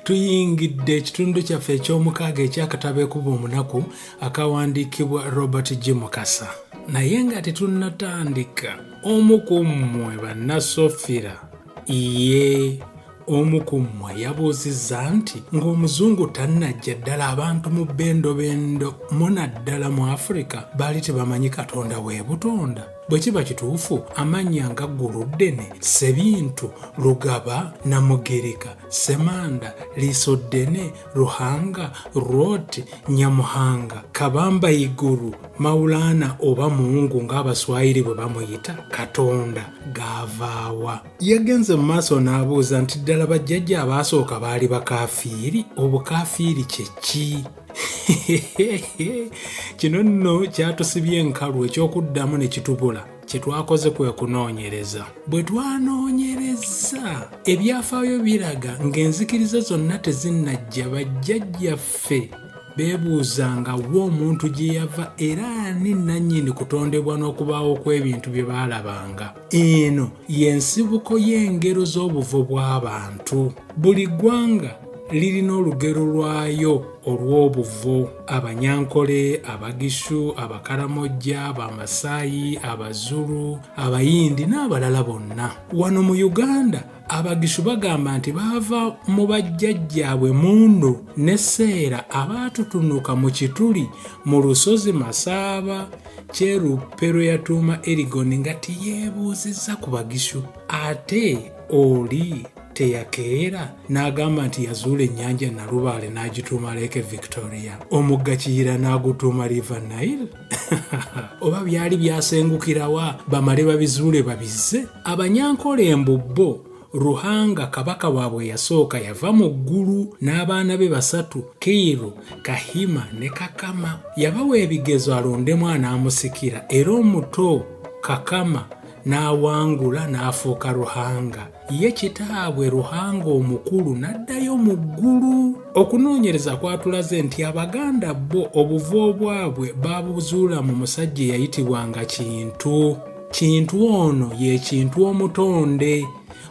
Tuyingidde ekitundu kyaffe eky'omukaaga ekyakatabo ekuba omunaku akawandiikibwa Robert G. Mukasa. Naye nga tetunnatandika, omu ku mmwe bannasofira omu ku mmwe yabuuzizza nti ng'omuzungu tannajja ddala abantu mu bendobendo munaddala mu Afirika baali tebamanyi Katonda w'e Butonda. Bwe kiba kituufu amannya nga Guluddene, Sebintu, Lugaba, Namugereka, Semanda, Lisoddene, Ruhanga, Rwoti, Nyamuhanga, Kabamba Iguru, Maulana oba Mungu ng'Abaswayiri bwe bamuyita, Katonda gaavaawa? Yagenze mu maaso n'abuuza nti ddala bajjajja abasooka baali bakafiiri? Obukafiiri kye ki? Kino nno kyatusibye enkalu ekyokuddamu ne kitubula. Kye twakoze kwe kunoonyereza. Bwe twanoonyereza, ebyafaayo biraga ng'enzikiriza zonna tezinnajja bajjajjaffe beebuuzanga wa omuntu gye yava era ani nannyini kutondebwa n'okubaawo kw'ebintu bye baalabanga. Eno y'ensibuko y'engero z'obuvo bw'abantu. Buli ggwanga lirina olugero lwayo olw'obuvo: Abanyankole, Abagishu, Abakaramojja, Abamasaayi, Abazulu, Abayindi n'abalala bonna. Wano mu Uganda Abagishu bagamba nti baava mu bajjajjaabwe Mundu ne Seera abaatutunuka mu kituli mu lusozi Masaaba. Kyeruppe lwe yatuuma Erigoni nga tiyeebuuzizza ku Bagishu. Ate oli teyakeera n'agamba nti yazuula ennyanja Nalubaale n'agituuma Lake Victoria, omugga Kiyira n'agutuuma River Nile. Oba byali byasengukirawa bamale babizuule babizze? Abanyankole Embubbo, Ruhanga kabaka waabwe yasooka yava mu ggulu n'abaana be 3, Kiiru, Kahima ne Kakama. Yabawa ebigezo alondemu anaamusikira, era omuto Kakama n'awangula n'afuuka Ruhanga. Ye kitaabwe Ruhanga omukulu n'addayo mu ggulu. Okunoonyereza kwatulaze nti Abaganda bo obuvo bwabwe baabuzuula mu musajja eyayitibwanga Kintu. Kintu ono ye Kintu omutonde,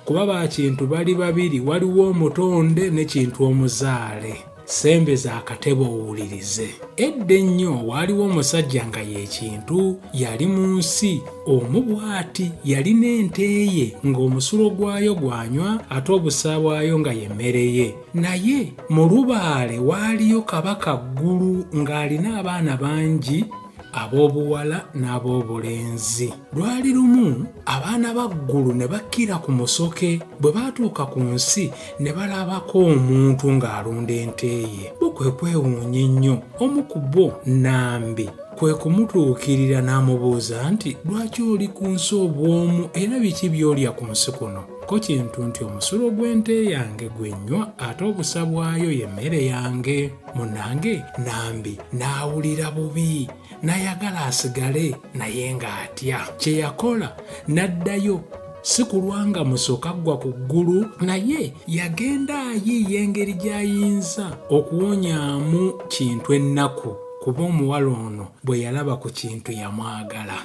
kuba Bakintu bali babiri, waliwo omutonde ne Kintu omuzaale. Sembeza akatebo owulirize. Edda ennyo waaliwo omusajja nga ye Kintu, yali mu nsi omu bw'ati. Yalina ente ye ng'omusulo gwayo gwanywa ate obusa bwayo nga y'emmere ye. Naye mu Lubaale waaliyo kabaka Ggulu ng'alina abaana bangi ab'obuwala n'ab'obulenzi. Lwali lumu abaana ba Ggulu ne bakkira ku musoke. Bwe baatuuka ku nsi ne balabako omuntu ng'alunda ente ye. Bo kwe kwewuunya ennyo. Omu ku bo Nambi kwe kumutuukirira n'amubuuza nti lwaki oli ku nsi obwomu era biki by'olya ku nsi kuno? Ko Kintu nti omusulo gw'ente yange gwennywa ate obusa bwayo y'emmere yange. Munnange Nambi n'awulira bubi, n'ayagala asigale naye ng'atya. Kye yakola n'addayo, si kulwa nga musoka aggwa ku ggulu, naye yagenda ayiiya engeri gy'ayinza okuwonyaamu Kintu ennaku, kuba omuwala ono bwe yalaba ku Kintu yamwagala.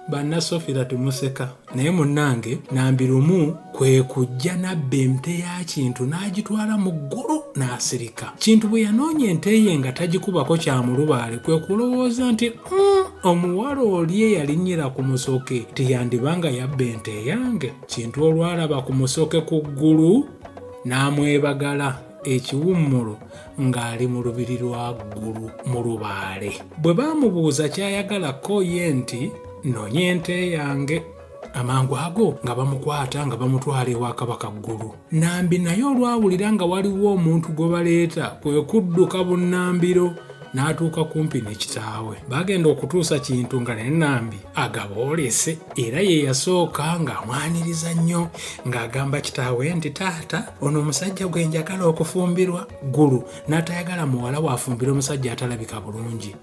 Bannasofira tumuseka, naye munnange Nambi lumu kwe kujja n'abba ente ya Kintu n'agitwala mu ggulu n'asirika. Kintu bwe yanoonya ente ye nga tagikubako kya mu Lubaale kwe kulowooza nti omuwala oli eyalinnyira ku musoke tiyandibanga yabba ente yange. Kintu olwalaba ku musoke ku ggulu n'amwebagala ekiwummulo ng'ali mu lubiri lwa ggulu mu Lubaale. Bwe baamubuuza kyayagalako ye nti noonya ente yange, amangu ago nga bamukwata nga bamutwala ewa kabaka Ggulu. Nambi naye olwawulira nga waliwo omuntu gwe baleeta kwe kudduka bunnambiro n'atuuka kumpi ne kitaawe. Bagenda okutuusa Kintu nga ne Nambi agaboolese, era ye yasooka ng'amwaniriza nnyo ng'agamba kitaawe nti taata, ono omusajja gwe njagala okufumbirwa. Ggulu n'atayagala muwala waafumbira omusajja atalabika bulungi.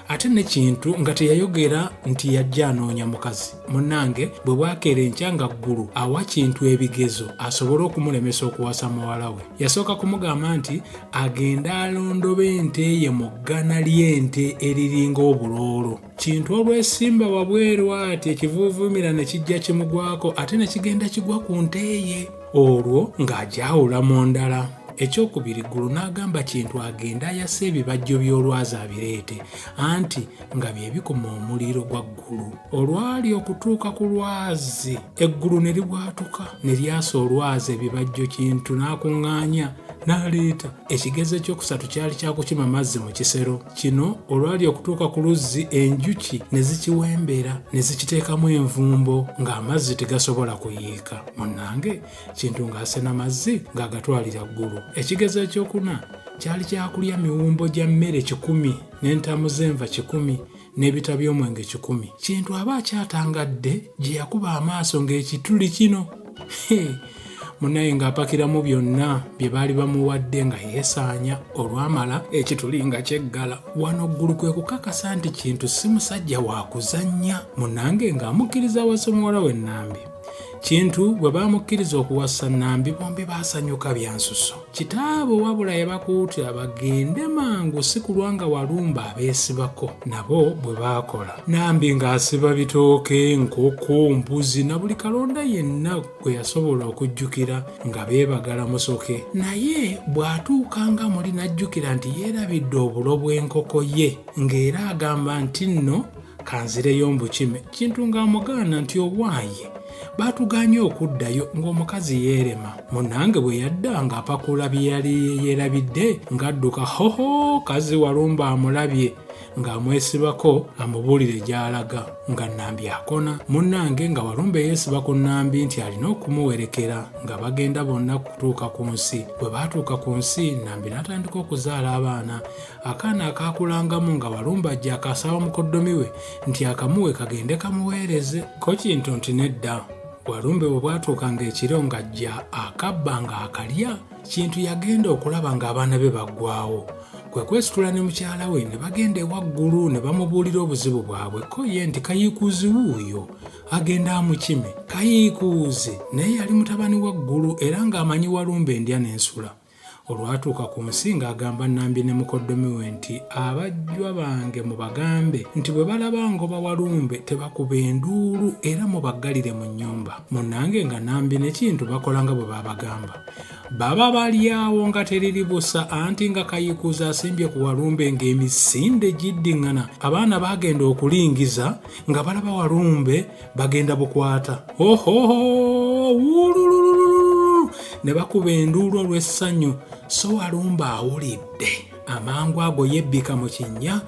ate ne Kintu nga teyayogera nti yajja anoonya mukazi. Munnange bwe bwakeera enkya nga ggulu awa Kintu ebigezo asobole okumulemesa okuwasa muwala we. Yasooka kumugamba nti agenda alondobe ente ye mu ggana ly'ente eriringa obuloolo. Kintu olwesimba wabweru ati ekivuuvuumira ne kijja kimugwako ate ne kigenda kigwa ku nte ye. Olwo ng'agyawula mu ndala. Ekyokubiri ggulu n'agamba Kintu agenda ayase ebibajjo by'olwazi abireete anti nga bye bikuma omuliro gwa ggulu. Olwali okutuuka ku lwazi eggulu ne libwatuka ne lyasa olwazi ebibajjo. Kintu n'akuŋŋaanya n'aleeta. Ekigezo ekyokusatu kyali kyakukima mazzi mu kisero. Kino olwali okutuuka ku luzzi enjuki ne zikiwembera ne zikiteekamu envumbo ng'amazzi tegasobola kuyiika. Munnange Kintu ng'asena mazzi ng'agatwalira ggulu. Ekigezo ekyokuna kyali kyakulya miwumbo gya mmere 100 n'entamu z'enva 100 n'ebita by'omwenge 100. Kintu aba akyatangadde gye yakuba amaaso ng'ekituli kino munaye ng'apakiramu byonna bye baali bamuwadde nga yeesaanya. Olwamala ekituli nga kyeggala. Wano ggulu kwe kukakasa nti Kintu si musajja wa kuzannya. Munnange ng'amukkiriza awasa muwala we Nambi. Kintu bwe baamukkiriza okuwasa Nambi bombi baasanyuka bya nsuso. Kitaabwe wabula yabakuutira bagende mangu si kulwa nga Walumbe abeesibako. Nabo bwe baakola. Nambi ng'asiba bitooke, nkoko, mbuzi na buli kalonda yenna gwe yasobola okujjukira nga beebagala musoke. Naye bw'atuukanga muli n'ajjukira nti yeerabidde obulo bw'enkoko ye ng'era agamba nti nno kanzireyo mbukime. Kintu ng'amugaana nti owaaye baatuganye okuddayo ng'omukazi yeerema. Munnange bwe yadda ng'apakula bye yali yeerabidde ng'adduka hoho kazi Walumbe amulabye ng'amwesibako amubuulire gy'alaga nga Nambi akona. Munnange nga Walumbe yeesiba ku Nambi nti alina okumuwerekera nga bagenda bonna kutuuka ku nsi. Bwe baatuuka ku nsi Nambi n'atandika okuzaala abaana. Akaana akaakulangamu nga Walumbe ajja akasaba mukoddomi we nti akamuwe kagende kamuweereze. Ko Kintu nti nedda. Walumbe bwe bwatuukanga ekiro ng'ajja akabba ng'akalya. Kintu yagenda okulaba ng'abaana be baggwaawo. Kwe kwesitula ne mukyala we ne bagenda ewaggulu ne bamubuulira obuzibu bwabwe. Ko ye nti kayiikuuzi wuuyo agenda amukime. Kayiikuuzi naye yali mutabani wa ggulu era ng'amanyi Walumbe endya n'ensula. Olwatuuka ku nsi ng'agamba Nambi ne mukoddomi we nti abajjwa bange mubagambe nti bwe balaba ngoba Walumbe tebakuba enduulu era mubaggalire mu nnyumba. Munnange nga Nambi ne Kintu bakola nga bwe babagamba. Baba bali awo nga teriri busa anti nga kayiikuuzi asimbye ku Walumbe ng'emisinde giddiŋŋana. Abaana bagenda okulingiza nga balaba Walumbe bagenda bukwata. Ne bakuba enduulu olw'essanyu. So Walumbe awulidde amangu ago yebbika mu kinnya.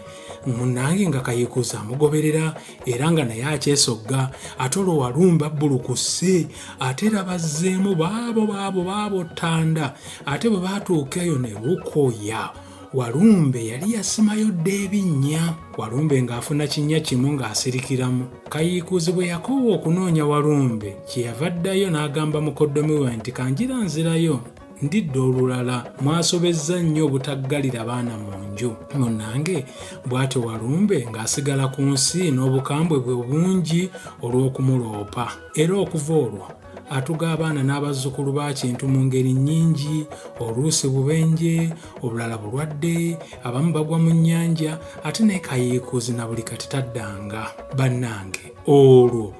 Munnange nga kayiikuuzi amugoberera era nga naye akyesogga. Ate olwo Walumbe abbulukuse ate era bazzeemu baabo ttanda. Ate bwe baatuuka eyo ne lukoya. Walumbe yali yasimayo dde ebinnya. Walumbe ng'afuna kinnya kimu ng'asirikiramu. Kayiikuuzi bwe yakoowa okunoonya Walumbe kyeyava addayo n'agamba mukoddomi we nti kanjira nzirayo ndidde olulala. Mwasobezza nnyo obutaggalira baana mu nju. Munnange bw'atyo Walumbe ng'asigala ku nsi n'obukambwe bwe bungi olw'okumuloopa. Era okuva olwo atuga abaana n'abazzukulu ba Kintu mu ngeri nnyingi. Oluusi bubenje, obulala bulwadde, abamu bagwa mu nnyanja, ate naye kayiikuuzi na buli kati taddanga. Bannange olwo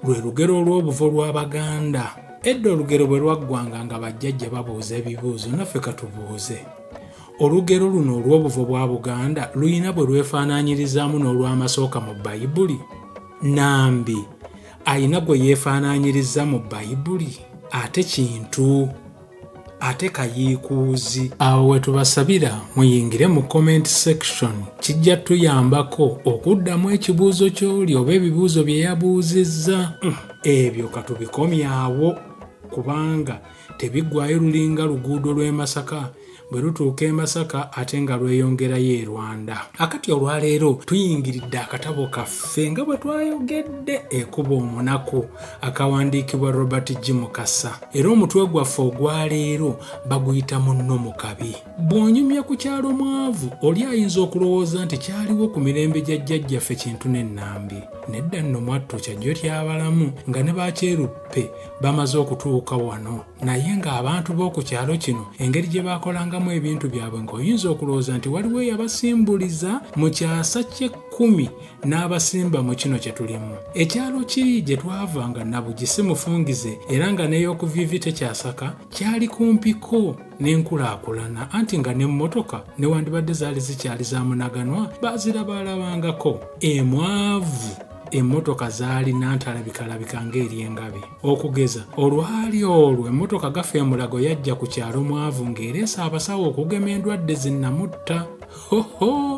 lwe lugero olw'obuvo lw'Abaganda. Edda olugero bwe lwaggwanga nga bajjajja babuuza ebibuuzo naffe katubuuze. Olugero luno olw'obuvo bwa Buganda luyina bwe lwefaanaanyirizaamu n'olw'amasooka mu Bayibuli. Nambi ayina gwe yeefaanaanyiriza mu Bayibuli, ate Kintu, ate kayiikuuzi. Awo we tubasabira muyingire mu comment section. Kijja tuyambako okuddamu ekibuuzo ky'oli oba ebibuuzo bye yabuuzizza. Ebyo katubikomye awo kubanga tebiggwayo lulinga luguudo lw'e Masaka bwe lutuuka e Masaka ate nga lweyongerayo e Rwanda. Akati olwaleero tuyingiridde akatabo kaffe nga bwe twayogedde Ekkubo Omunaku akawandiikibwa Robert G. Mukasa, era omutwe gwaffe ogwaleero baguyita Munno mu Kabi. Bw'onyumya ku kyalo mwavu oli ayinza okulowooza nti kyaliwo ku mirembe gya jjajjaffe Kintu n'Ennambi. Nedda nno mwattu kyajjo tyabalamu nga ne bakyeruppe bamaze okutuuka wano, naye ng'abantu b'oku kyalo kino engeri gye baakolangamu ebintu byabwe ng'oyinza okulowooza nti waliwo eyabasimbuliza mu kyasa ky'ekkumi n'abasimba mu kino kye tulimu. Ekyalo kiri gye twavanga Nabugisi Mufungize era nga n'ey'okuviivi tekyasaka kyali kumpiko n'enkulaakulana, anti nga n'emmotoka newandibadde zaali zikyali za munaganwa baazirabalabangako. Emwavu emmotoka zaali nantalabika ng'eri engabi. Okugeza olwali olwo emmotoka Gaffe Mulago yajja ku kyalo mwavu ng'ereese abasawo okugema endwadde zinnamutta.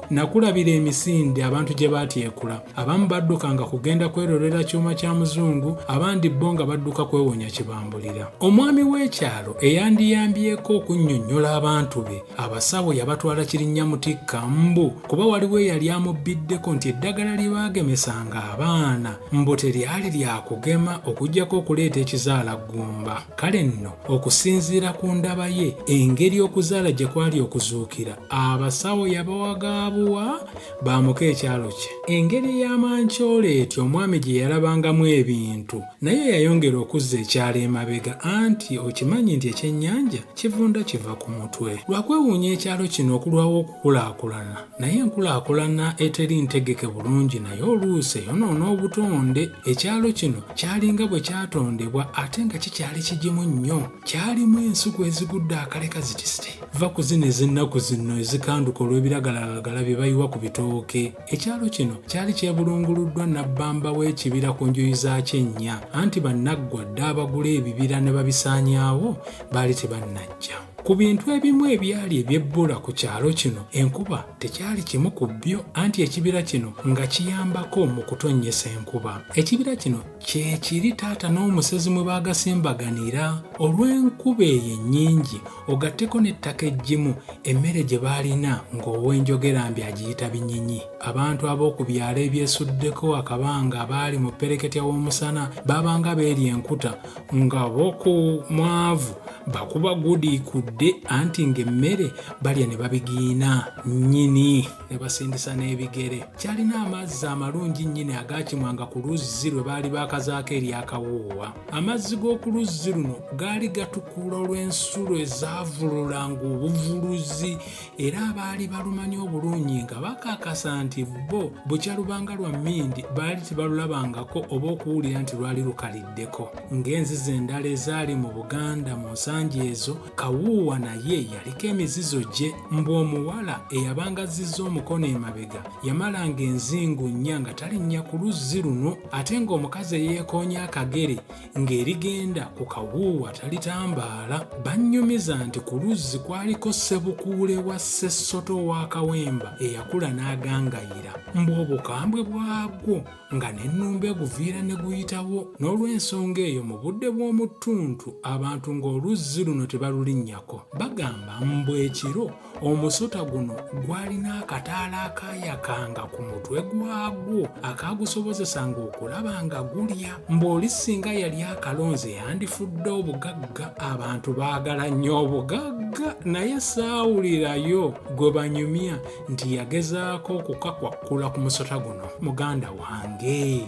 Nakulabira emisinde abantu gye baatyekula. Abamu baddukanga kugenda kwerolera kyuma kya muzungu, abandi bo nga badduka kwewonya kibambulira. Omwami w'ekyalo eyandiyambyeko okunnyonnyola abantu be, abasawo yabatwala Kirinnya Mbu kuba waliwo eyali amubbiddeko nti eddagala lye baagemesanga abaana mbu teryali lya kugema okuggyako okuleeta ekizaalaggumba. Kale nno okusinziira ku ndaba ye engeri okuzaala gye kwali okuzuukira, abasawo yabawagaabuwa baamuka ekyalo kye. Engeri y'amancoolo etyo omwami gye yalabangamu ebintu, naye yayongera okuzza ekyalo emabega, anti okimanyi nti ekyennyanja kivunda kiva ku mutwe. Lwakwewuunya ekyalo kino okulwawo okukulaakulana, naye enkulaakulana eteri ntegeke bulungi naye oluusi eyonoona obutonde. Ekyalo kino kyalinga bwe kyatondebwa ate nga kikyali kigimu nnyo. Kyalimu ensuku ezigudde akaleka zitisite, va ku zino ez'ennaku zino ezikanduka olw'ebiragalagala bye bayiwa ku bitooke. Ekyalo kino kyali kyebulunguluddwa nabbamba w'ekibira ku njuyi za Kyennya, anti bannaggwadde abagula ebibira ne babisaanyaawo baali tebannajja. Ku bintu ebimu ebyali ebyebbula ku kyalo kino, enkuba tekyali kimu ku byo, anti ekibira kino nga kiyambako mu kutonnyesa enkuba. Ekibira kino kye kiri taata n'omusezi mwe baagasimbaganira. Olw'enkuba eyo ennyingi ogatteko n'ettaka eggimu, emmere gye baalina ng'ow'enjogera mbi agiyita binyinyi. Abantu ab'oku byalo ebyesuddeko akabanga abaali mu ppereketya w'omusana baabanga beerya enkuta nga b'oku mwavu bakuba gudiikudde, anti ng'emmere balya ne babigiina nnyini ne basindisa n'ebigere. Kyalina amazzi amalungi nnyini agaakimwanga ku luzzi lwe baali baakazaako ery'akawuuwa. Amazzi g'oku luzzi luno gaali gatukula olw'ensulo ezaavululanga obuvuluzi, era abaali balumanyi obulungi nga bakaakasa nti bo bukyalubanga lwa mmindi baali tebalulabangako oba okuwulira nti lwali lukaliddeko. Ng'enzizi endala ezaali mu Buganda mu nsangi ezo, Kawuuwa naye yaliko emizizo gye. Mbu omuwala eyabanga azzizza omukono emabega yamalanga enzingu nnya nga talinnya ku luzzi luno, ate ng'omukazi eyeekoonya akagere ng'erigenda ku Kawuuwa talitambaala. Bannyumiza nti ku luzzi kwaliko Ssebukuule wa Ssessoto wa Kawemba eyakula n'agangayira. Mbu obukambwe bwagwo nga n'ennumba eguviira ne guyitawo. N'olw'ensonga eyo mu budde bw'omu ttuntu abantu ng'oluzzi luno tebalulinnyako. Bagamba mbu ekiro omusota guno gwalina akataala akaayakanga ku mutwe gwagwo akaagusobozesanga okulaba nga gulya. Mbu oli singa yali akalonze yandifudde obugagga. Abantu baagala nnyo obugagga, naye saawulirayo gwe banyumya nti yagezaako okukakwakkula ku musota guno. Muganda wange,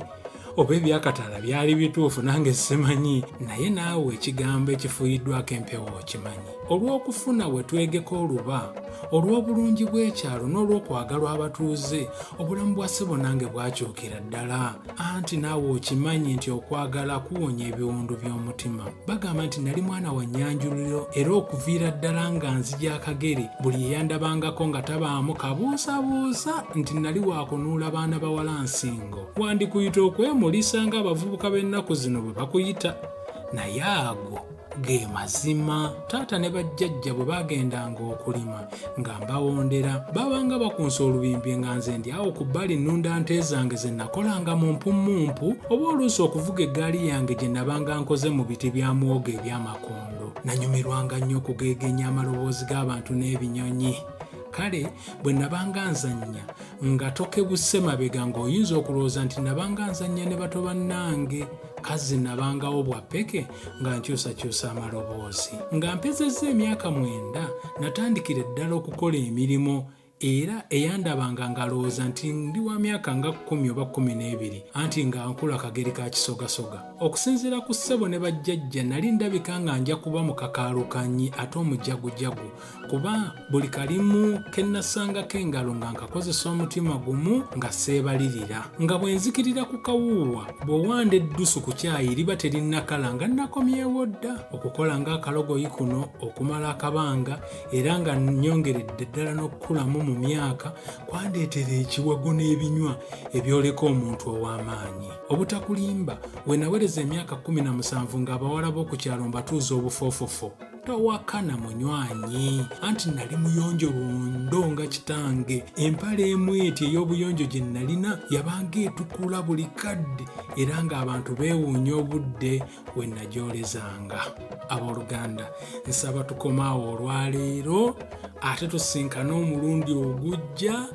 oba ebyakatala byali bituufu nange simanyi, naye naawe ekigambo ekifuyiddwako empewo okimanyi. Olw'okufuna we twegeko oluba, olw'obulungi bw'ekyalo n'olw'okwagalwa abatuuze, obulamu bwa ssebo nange bwakyukira ddala. Anti naawe okimanyi nti okwagala kuwonya ebiwundu by'omutima. Bagamba nti nali mwana wa Nnyanjuliro, era okuviira ddala nga nzija akagere buli eyandabangako nga tabaamu kabuusabuusa nti nali waakunuula baana bawala nsingo. Wandikuyita okwemulisa ng'abavubuka b'ennaku zino bwe bakuyita. Naye ago ge mazima. Taata ne bajjajja bwe bagendanga okulima nga mbawondera babanga bakunsa olubimbi nga nze ndi awo ku bbali nnunda nte zange ze nakolanga mu mpumumpu, oba oluusi okuvuga eggaali yange gye nabanga nkoze mu biti bya muwogo eby'amakondo. kyalo nanyumirwanga nnyo okugeegenya amaloboozi g'abantu n'ebinyonyi. Kale bwe nabanga nzannya nga tokebuse mabega ng'oyinza okulowooza nti nabanga nzannya ne bato bannange. Kazi nabangawo bwa ppeke nga nkyusakyusa amaloboozi. Nga mpezezza emyaka 9 natandikira ddala okukola emirimu era eyandabanga ngalowooza nti ndi wa myaka nga 10 oba 12 anti nga nkula kageri ka kisogasoga. Okusinziira ku ssebo ne bajjajja nali ndabika nga nja kuba mu kakaalukanyi ate omujagujagu, kuba buli kalimu ke nasangako engalo nga nkakozesa omutima gumu nga seebalirira. Nga bwe nzikirira ku kawuuwa bw'owanda eddusu ku kyayi liba terinnakala nga nakomyewo dda. Okukola ng'akalogoyi kuno okumala akabanga era nga nnyongeredde ddala n'okukulamu mu myaka kwandeetera ekiwago n'ebinywa ebyoleka omuntu ow'amaanyi. Obutakulimba we nawereza emyaka 17 ng'abawala b'oku kyalo mbatuuza obufoofofo. Towakana munywanyi anti nali muyonjo lundo nga kitange. Empale emweti ey'obuyonjo gye nalina yabanga etukula buli kadde era ng'abantu beewuunya obudde we nagyolezanga. Abooluganda, nsaba tukomaawo olwaleero ate tusinkane omulundi ogujja.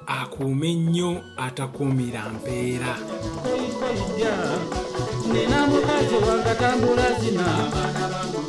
Akuume nnyo atakuumira mpeera. Nina mukazi wange atambula zina abaana bangu